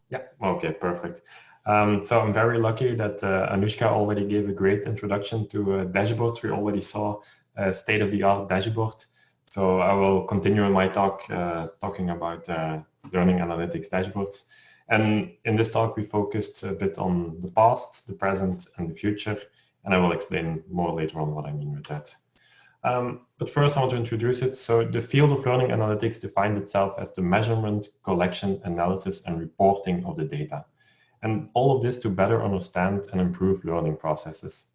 Yeah, okay, perfect. So I'm very lucky that Anushka already gave a great introduction to dashboards. We already saw a state-of-the-art dashboard. So I will continue in my talk talking about learning analytics dashboards. And in this talk, we focused a bit on the past, the present, and the future. And I will explain more later on what I mean with that. But first I want to introduce it. So the field of learning analytics defines itself as the measurement, collection, analysis, and reporting of the data. And all of this to better understand and improve learning processes.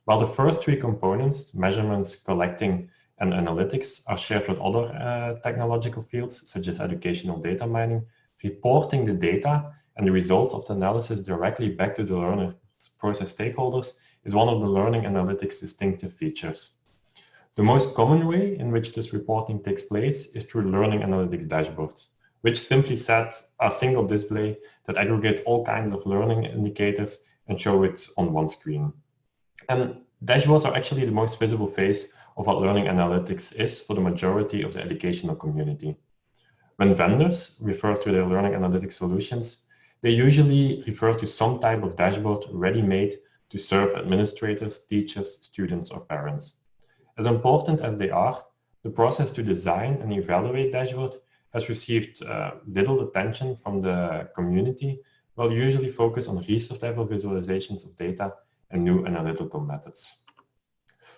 While the first three components, measurements, collecting, and analytics, are shared with other technological fields, such as educational data mining, reporting the data and the results of the analysis directly back to the learner process stakeholders is one of the learning analytics distinctive features. The most common way in which this reporting takes place is through learning analytics dashboards, which simply sets a single display that aggregates all kinds of learning indicators and show it on one screen. And dashboards are actually the most visible face of what learning analytics is for the majority of the educational community. When vendors refer to their learning analytics solutions, they usually refer to some type of dashboard ready-made to serve administrators, teachers, students, or parents. As important as they are, the process to design and evaluate dashboard has received little attention from the community, while usually focus on research-level visualizations of data and new analytical methods.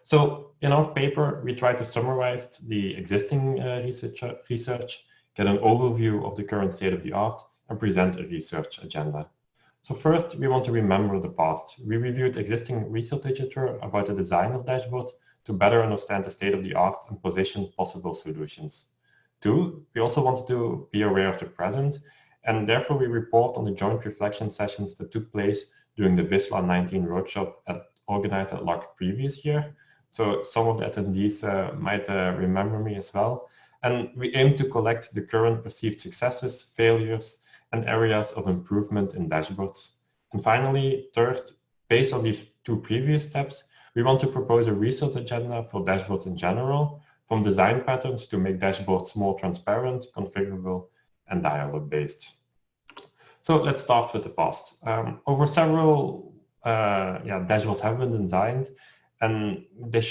So in our paper, we try to summarize the existing research, get an overview of the current state of the art, and present a research agenda. So first, we want to remember the past. We reviewed existing research literature about the design of dashboards to better understand the state of the art and position possible solutions. Two, we also wanted to be aware of the present, and therefore we report on the joint reflection sessions that took place during the VISLA 19 workshop organized at LUC previous year. So some of the attendees might remember me as well. And we aim to collect the current perceived successes, failures, and areas of improvement in dashboards. And finally, third, based on these two previous steps, we want to propose a research agenda for dashboards in general, from design patterns to make dashboards more transparent, configurable, and dialogue-based. So let's start with the past. Over several dashboards have been designed, and they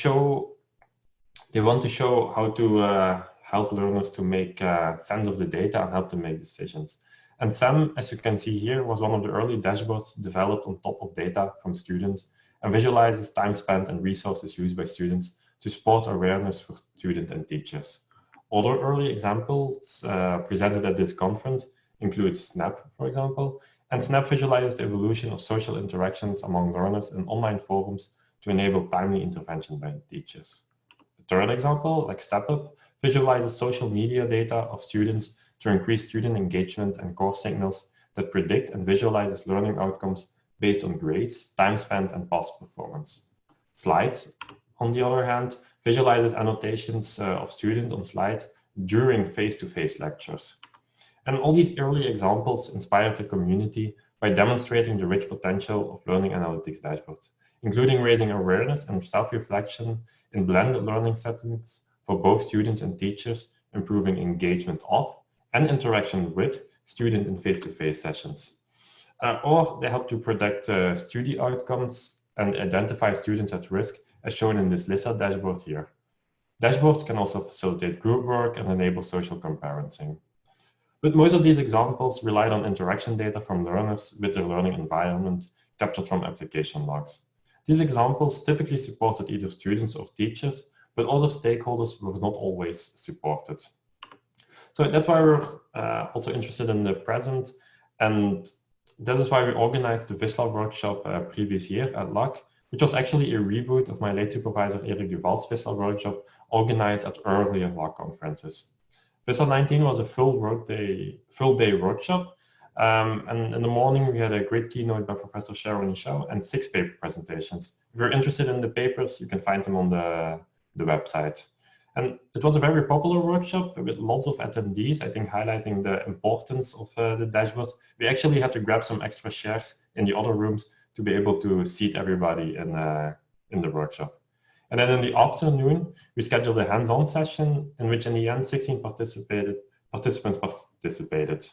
want to show how to help learners to make sense of the data and help them make decisions. And SAM, as you can see here, was one of the early dashboards developed on top of data from students and visualizes time spent and resources used by students to support awareness for students and teachers. Other early examples presented at this conference include SNAP, for example, and SNAP visualizes the evolution of social interactions among learners in online forums to enable timely intervention by teachers. A third example, like StepUp, visualizes social media data of students to increase student engagement and core signals that predict and visualizes learning outcomes based on grades, time spent, and past performance. Slides, on the other hand, visualizes annotations of students on slides during face-to-face lectures. And all these early examples inspired the community by demonstrating the rich potential of learning analytics dashboards, including raising awareness and self-reflection in blended learning settings for both students and teachers, improving engagement of and interaction with students in face-to-face sessions. Or they help to predict study outcomes and identify students at risk, as shown in this LISA dashboard here. Dashboards can also facilitate group work and enable social comparison. But most of these examples relied on interaction data from learners with their learning environment captured from application logs. These examples typically supported either students or teachers, but other stakeholders were not always supported. So that's why we're also interested in the present, and that is why we organized the VISLA workshop previous year at LUC, which was actually a reboot of my late supervisor Erik Duval's VISLA workshop organized at earlier LUC conferences. VISLA 19 was a full day workshop, and in the morning we had a great keynote by Professor Sharon Ishao and 6 paper presentations. If you're interested in the papers, you can find them on the website. And it was a very popular workshop with lots of attendees, I think highlighting the importance of the dashboard. We actually had to grab some extra chairs in the other rooms to be able to seat everybody in the workshop. And then in the afternoon, we scheduled a hands-on session in which in the end 16 participants participated.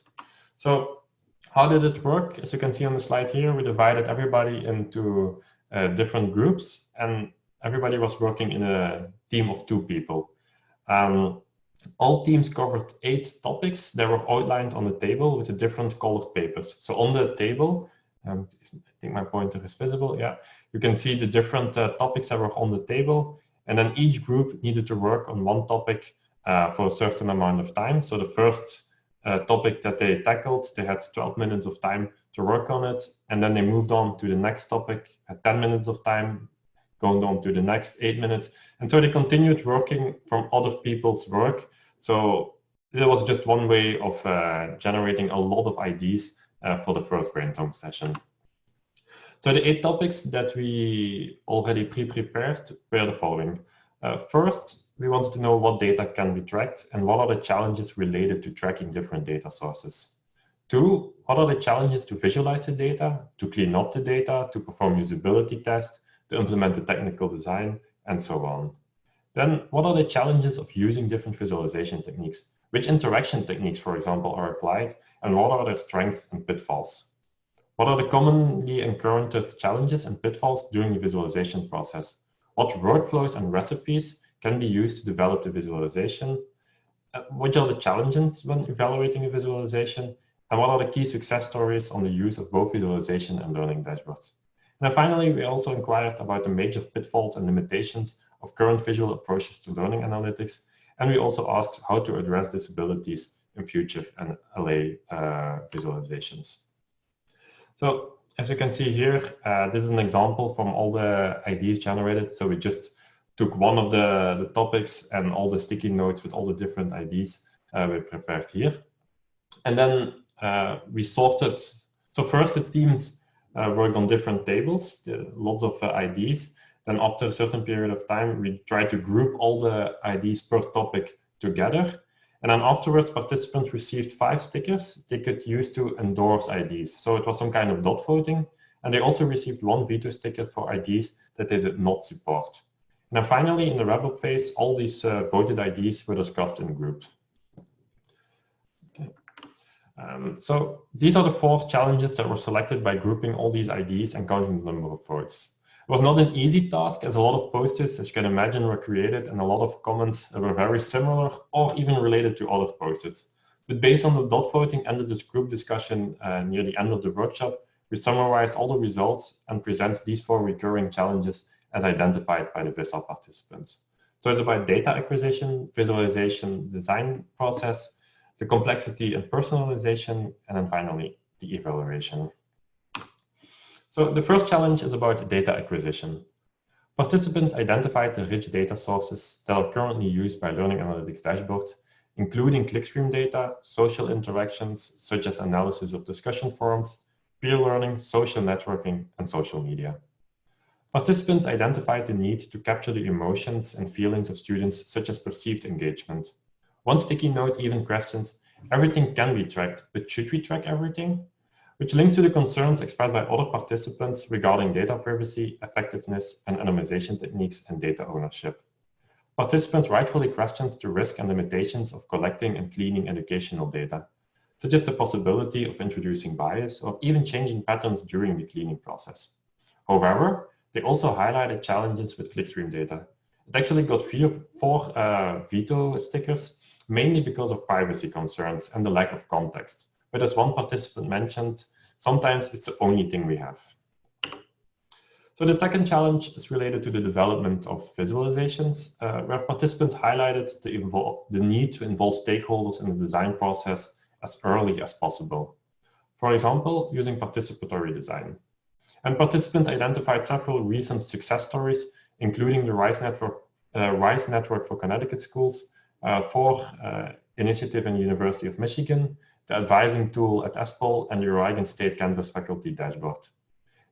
So How did it work? As you can see on the slide here, we divided everybody into different groups, and everybody was working in a team of 2 people. All teams covered 8 topics that were outlined on the table with the different colored papers. So on the table, I think my pointer is visible, yeah, you can see the different topics that were on the table, and then each group needed to work on one topic for a certain amount of time. So the first topic that they tackled, they had 12 minutes of time to work on it, and then they moved on to the next topic at 10 minutes of time, going on to the next 8 minutes. And so they continued working from other people's work. So it was just one way of generating a lot of ideas for the first brainstorm session. So the 8 topics that we already pre-prepared were the following. First, we wanted to know what data can be tracked and what are the challenges related to tracking different data sources. 2, what are the challenges to visualize the data, to clean up the data, to perform usability tests, to implement the technical design, and so on. Then, what are the challenges of using different visualization techniques? Which interaction techniques, for example, are applied, and what are their strengths and pitfalls? What are the commonly encountered challenges and pitfalls during the visualization process? What workflows and recipes can be used to develop the visualization? What are the challenges when evaluating a visualization? And what are the key success stories on the use of both visualization and learning dashboards? And then finally, we also inquired about the major pitfalls and limitations of current visual approaches to learning analytics. And we also asked how to address disabilities in future and LA visualizations. So as you can see here, this is an example from all the ideas generated. So we just took one of the topics and all the sticky notes with all the different ideas we prepared here. And then we sorted. So first the teams worked on different tables, lots of ideas. Then after a certain period of time, we tried to group all the ideas per topic together. And then afterwards, participants received 5 stickers they could use to endorse ideas. So it was some kind of dot voting. And they also received 1 veto sticker for ideas that they did not support. And then finally, in the wrap-up phase, all these voted ideas were discussed in groups. Okay. So these are the 4 challenges that were selected by grouping all these ideas and counting the number of votes. It was not an easy task, as a lot of posters, as you can imagine, were created and a lot of comments that were very similar or even related to other posters. But based on the dot voting and this group discussion near the end of the workshop, we summarized all the results and present these 4 recurring challenges as identified by the VISA participants. So it's about data acquisition, visualization, design process, the complexity and personalization, and then finally the evaluation. So the first challenge is about data acquisition. Participants identified the rich data sources that are currently used by learning analytics dashboards, including clickstream data, social interactions such as analysis of discussion forums, peer learning, social networking, and social media. Participants identified the need to capture the emotions and feelings of students, such as perceived engagement. One sticky note even questions, everything can be tracked, but should we track everything? Which links to the concerns expressed by other participants regarding data privacy, effectiveness, and anonymization techniques and data ownership. Participants rightfully questioned the risk and limitations of collecting and cleaning educational data, such as the possibility of introducing bias or even changing patterns during the cleaning process. However, they also highlighted challenges with clickstream data. It actually got 4 veto stickers, mainly because of privacy concerns and the lack of context. But as one participant mentioned, sometimes it's the only thing we have. So the second challenge is related to the development of visualizations, where participants highlighted the need to involve stakeholders in the design process as early as possible. For example, using participatory design. And participants identified several recent success stories, including the RISE Network for Connecticut Schools, initiative in the University of Michigan, the advising tool at ESPOL, and the Oregon State Canvas faculty dashboard.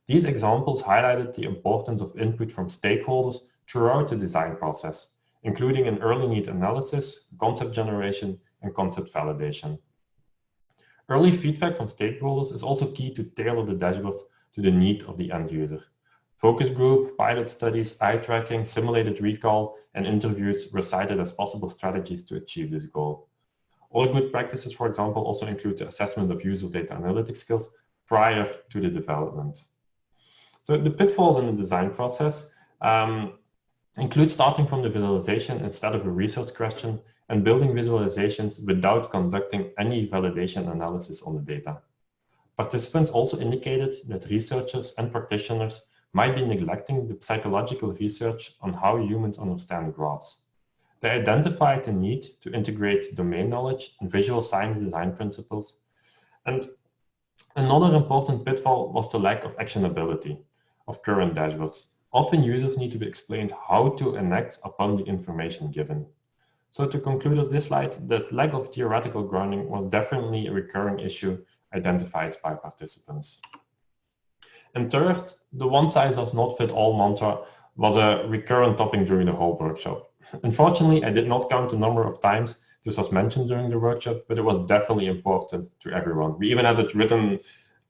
These examples highlighted the importance of input from stakeholders throughout the design process, including an early need analysis, concept generation, and concept validation. Early feedback from stakeholders is also key to tailor the dashboard to the need of the end user. Focus group, pilot studies, eye tracking, simulated recall, and interviews were cited as possible strategies to achieve this goal. Other good practices, for example, also include the assessment of user data analytics skills prior to the development. So the pitfalls in the design process include starting from the visualization instead of a research question and building visualizations without conducting any validation analysis on the data. Participants also indicated that researchers and practitioners might be neglecting the psychological research on how humans understand graphs. They identified the need to integrate domain knowledge and visual science design principles. And another important pitfall was the lack of actionability of current dashboards. Often users need to be explained how to enact upon the information given. So to conclude this slide, the lack of theoretical grounding was definitely a recurring issue identified by participants. And third, the one-size-does-not-fit-all mantra was a recurrent topic during the whole workshop. Unfortunately, I did not count the number of times this was mentioned during the workshop, but it was definitely important to everyone. We even had it written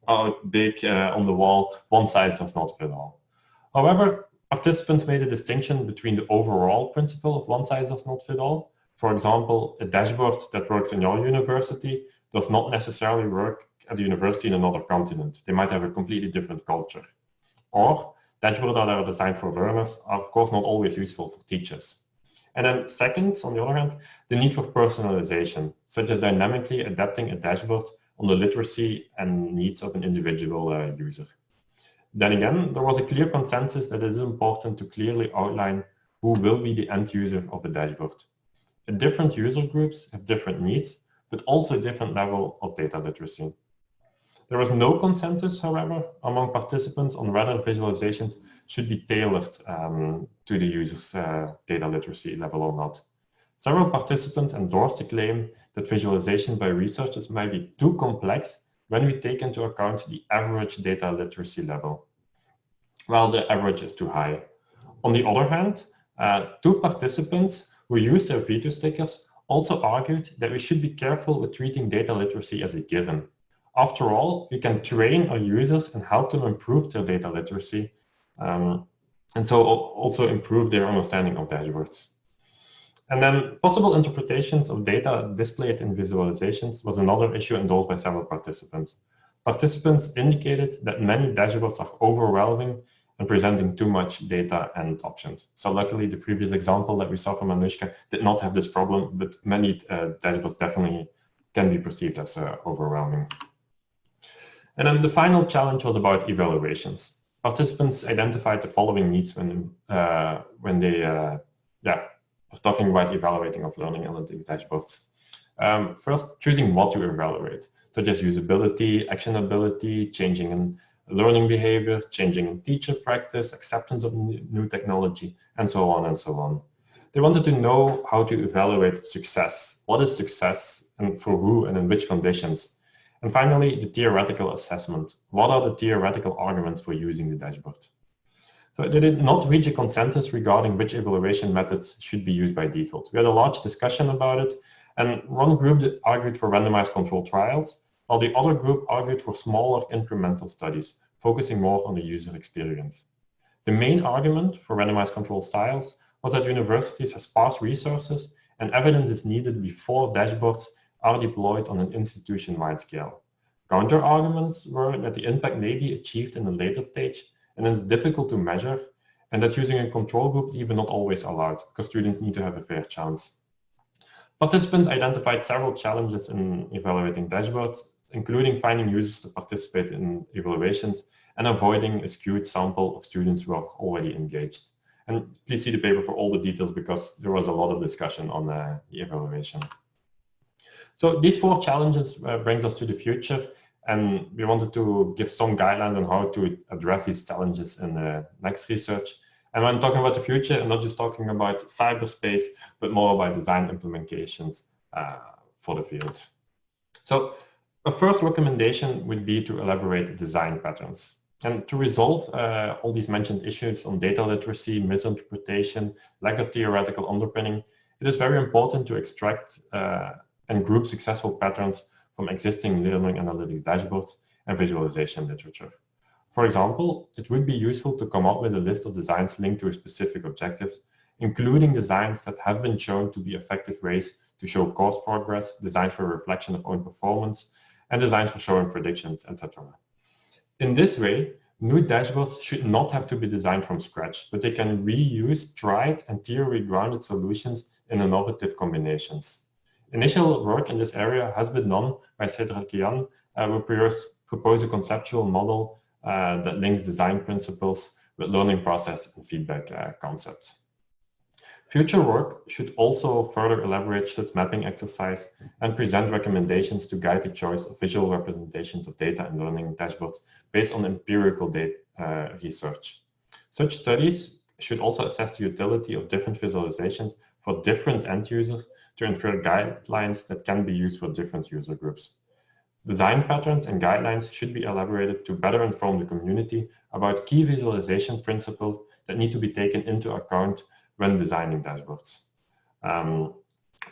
out big on the wall, one size does not fit all. However, participants made a distinction between the overall principle of one size does not fit all. For example, a dashboard that works in your university does not necessarily work at the university in another continent. They might have a completely different culture. Or dashboards that are designed for learners are of course not always useful for teachers. And then second, on the other hand, the need for personalization, such as dynamically adapting a dashboard on the literacy and needs of an individual user. Then again, there was a clear consensus that it is important to clearly outline who will be the end user of a dashboard. Different user groups have different needs, but also a different level of data literacy. There was no consensus, however, among participants on whether visualizations should be tailored to the user's data literacy level or not. Several participants endorsed the claim that visualization by researchers might be too complex when we take into account the average data literacy level, while the average is too high. On the other hand, two participants who used their veto stickers also argued that we should be careful with treating data literacy as a given. After all, we can train our users and help them improve their data literacy, and so also improve their understanding of dashboards. And then possible interpretations of data displayed in visualizations was another issue endorsed by several participants. Participants indicated that many dashboards are overwhelming and presenting too much data and options. So luckily, the previous example that we saw from Anushka did not have this problem, but many dashboards definitely can be perceived as overwhelming. And then the final challenge was about evaluations. Participants identified the following needs when they are talking about evaluating of learning analytics dashboards. First, choosing what to evaluate, such as usability, actionability, changing in learning behavior, changing in teacher practice, acceptance of new technology, and so on and so on. They wanted to know how to evaluate success. What is success and for who and in which conditions? And finally, the theoretical assessment. What are the theoretical arguments for using the dashboard? So they did not reach a consensus regarding which evaluation methods should be used by default. We had a large discussion about it, and one group argued for randomized controlled trials, while the other group argued for smaller incremental studies, focusing more on the user experience. The main argument for randomized controlled styles was that universities have sparse resources and evidence is needed before dashboards are deployed on an institution-wide scale. Counter arguments were that the impact may be achieved in a later stage and it's difficult to measure, and that using a control group is even not always allowed because students need to have a fair chance. Participants identified several challenges in evaluating dashboards, including finding users to participate in evaluations and avoiding a skewed sample of students who are already engaged. And please see the paper for all the details because there was a lot of discussion on the evaluation. So these four challenges brings us to the future, and we wanted to give some guidelines on how to address these challenges in the next research. And when I'm talking about the future, I'm not just talking about cyberspace, but more about design implementations for the field. So a first recommendation would be to elaborate design patterns. And to resolve all these mentioned issues on data literacy, misinterpretation, lack of theoretical underpinning, it is very important to extract and group successful patterns from existing learning analytics dashboards and visualization literature. For example, it would be useful to come up with a list of designs linked to a specific objective, including designs that have been shown to be effective ways to show course progress, designed for reflection of own performance, and designed for showing predictions, etc. In this way, new dashboards should not have to be designed from scratch, but they can reuse tried and theory-grounded solutions in innovative combinations. Initial work in this area has been done by Cedric Jan, who proposed a conceptual model that links design principles with learning process and feedback concepts. Future work should also further elaborate such mapping exercise and present recommendations to guide the choice of visual representations of data and learning dashboards based on empirical data research. Such studies should also assess the utility of different visualizations for different end users to infer guidelines that can be used for different user groups. Design patterns and guidelines should be elaborated to better inform the community about key visualization principles that need to be taken into account when designing dashboards.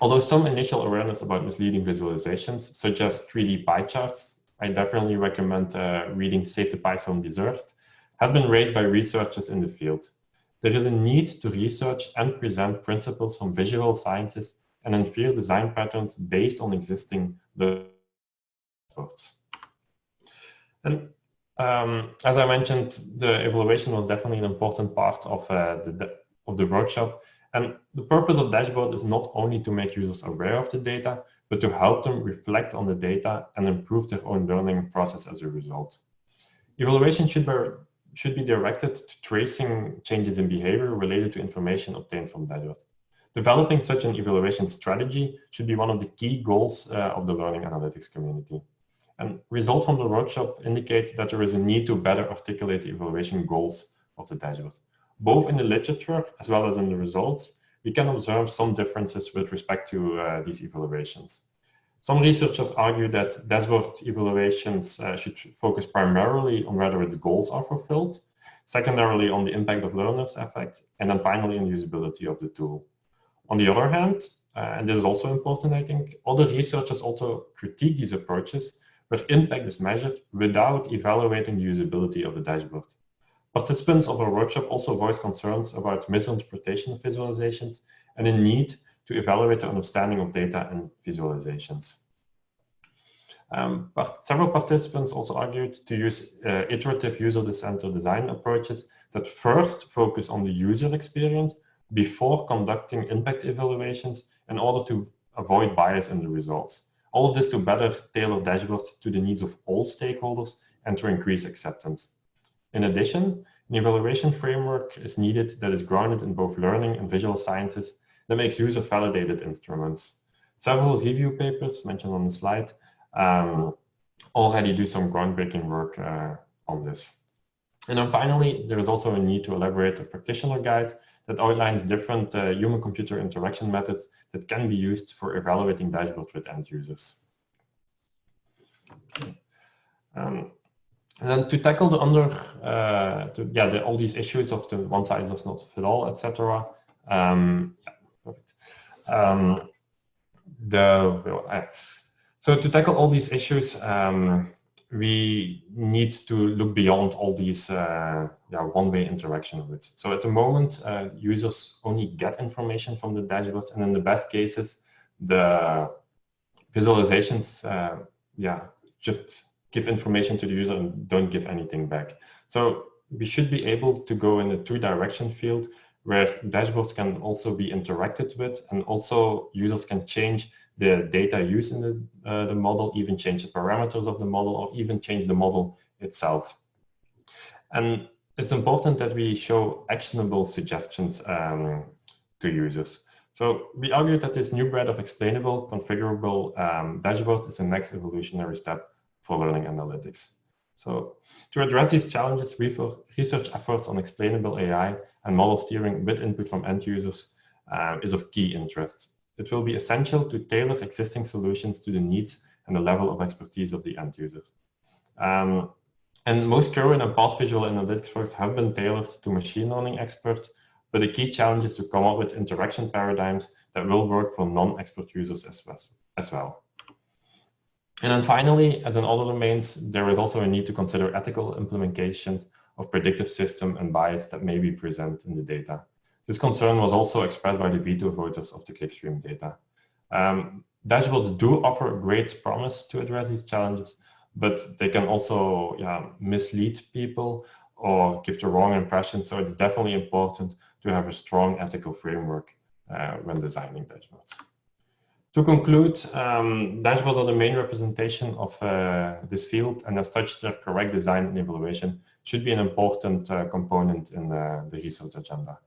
Although some initial awareness about misleading visualizations, such as 3D pie charts, I definitely recommend reading Save the Pies Home Dessert, has been raised by researchers in the field. There is a need to research and present principles from visual sciences and infer design patterns based on existing dashboards. And as I mentioned, the evaluation was definitely an important part of the workshop. And the purpose of dashboard is not only to make users aware of the data, but to help them reflect on the data and improve their own learning process as a result. Evaluation should be directed to tracing changes in behavior related to information obtained from dashboards. Developing such an evaluation strategy should be one of the key goals of the learning analytics community. And results from the workshop indicate that there is a need to better articulate the evaluation goals of the dashboard. Both in the literature as well as in the results, we can observe some differences with respect to these evaluations. Some researchers argue that dashboard evaluations should focus primarily on whether its goals are fulfilled, secondarily on the impact of learners' effect, and then finally on the usability of the tool. On the other hand, and this is also important, I think, other researchers also critique these approaches where impact is measured without evaluating the usability of the dashboard. Participants of our workshop also voiced concerns about misinterpretation of visualizations and a need to evaluate the understanding of data and visualizations. But several participants also argued to use iterative user-centered design approaches that first focus on the user experience before conducting impact evaluations in order to avoid bias in the results. All of this to better tailor dashboards to the needs of all stakeholders and to increase acceptance. In addition, an evaluation framework is needed that is grounded in both learning and visual sciences that makes user-validated instruments. Several review papers mentioned on the slide already do some groundbreaking work on this. And then finally, there is also a need to elaborate a practitioner guide that outlines different human-computer interaction methods that can be used for evaluating dashboards with end users. Okay. And then to tackle the all these issues of the one size does not fit all, etc. So to tackle all these issues, we need to look beyond all these one-way interaction with. So at the moment, users only get information from the dashboards, and in the best cases, the visualizations, just give information to the user and don't give anything back. So we should be able to go in a two-direction field where dashboards can also be interacted with, and also users can change the data used in the model, even change the parameters of the model, or even change the model itself. And it's important that we show actionable suggestions to users. So we argue that this new breed of explainable, configurable dashboards is the next evolutionary step for learning analytics. So to address these challenges, research efforts on explainable AI and model steering with input from end users is of key interest. It will be essential to tailor existing solutions to the needs and the level of expertise of the end users. And most current and past visual analytics work have been tailored to machine learning experts, but the key challenge is to come up with interaction paradigms that will work for non-expert users as well. And then finally, as in other domains, there is also a need to consider ethical implementations of predictive system and bias that may be present in the data. This concern was also expressed by the veto voters of the clickstream data. Dashboards do offer a great promise to address these challenges, but they can also mislead people or give the wrong impression. So it's definitely important to have a strong ethical framework when designing dashboards. To conclude, dashboards are the main representation of this field, and as such, their correct design and evaluation should be an important component in the research agenda.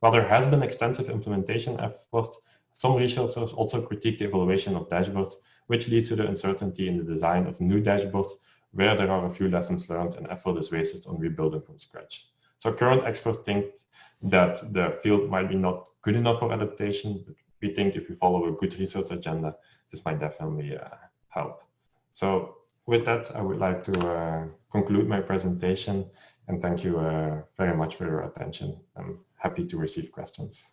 While there has been extensive implementation effort, some researchers also critique the evaluation of dashboards, which leads to the uncertainty in the design of new dashboards, where there are a few lessons learned and effort is wasted on rebuilding from scratch. So current experts think that the field might be not good enough for adaptation, but we think if we follow a good research agenda, this might definitely help. So with that, I would like to conclude my presentation and thank you very much for your attention. I'm happy to receive questions.